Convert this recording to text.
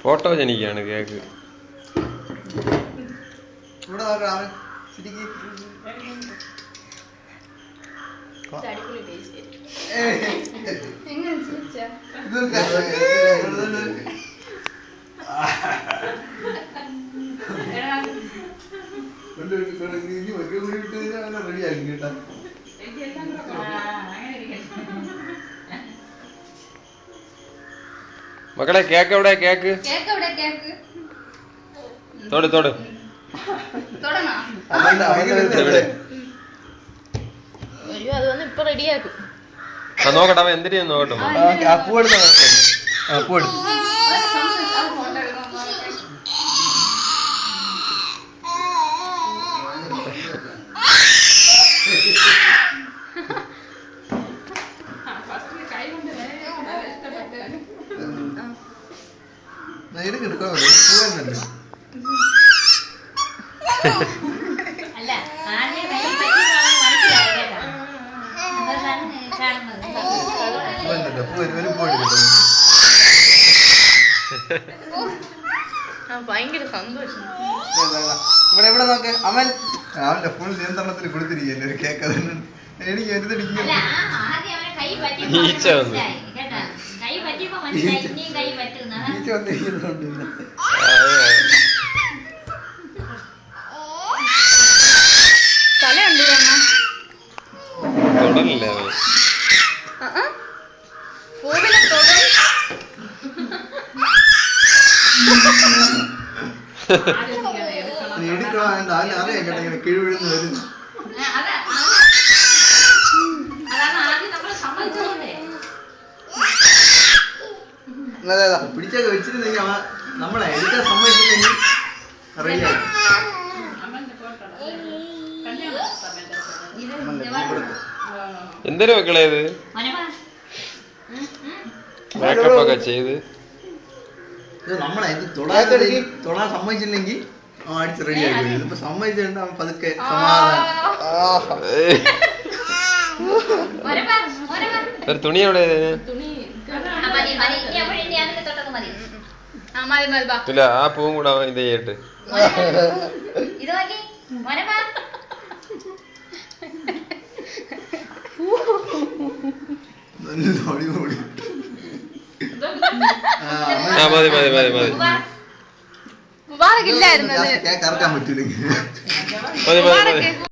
Photo ജനിക്കാണ് cake. മക്കളെ cake എവിടെ? കേക്ക് തൊട് തൊട്. ഇപ്പൊ റെഡിയാക്കും. നോക്കട്ടെ അവൻ എന്തിനാ നോക്കട്ടെ. ഭയങ്കര സന്തോഷം. ഇവിടെ നോക്ക്, അവന്റെ ഫുൾ നിയന്ത്രണത്തിൽ കൊടുത്തിരിക്കല്ലേ ഒരു കേക്ക്. എനിക്ക് തലയുണ്ട് തൊടല്ലേ പൂവിലെ തൊടും. എടുക്കണം അറിയാം കേട്ടോ, ഇങ്ങനെ കിഴിവിഴുന്ന് വരുന്നു. പിടിച്ചൊക്കെ വെച്ചിരുന്നെങ്കിൽ അവ നമ്മളെ എടുക്കാൻ സമ്മതിച്ചില്ലെങ്കിൽ അറിയാം. എന്തൊരു മക്കളെ ഇത് മേക്കപ്പ് ഒക്കെ ചെയ്ത് നമ്മളെ തൊടാൻ സമ്മതിച്ചില്ലെങ്കിൽ അടിച്ച് റെഡി ആക്കി. ഇതിപ്പോ സമ്മതിച്ചിട്ടുണ്ട് അവൻ പതുക്കെ സമാധാനം. ഒരു തുണി എവിടെ? ഇല്ല, ആ പൂവും കൂടെ ഇത് ചെയ്യട്ട്. മതി മതി മതി മതി. മുബാറക്കില്ലായിരുന്നു. കേക്ക് അറക്കാൻ പറ്റൂലെങ്കിൽ മതി മതി മതി.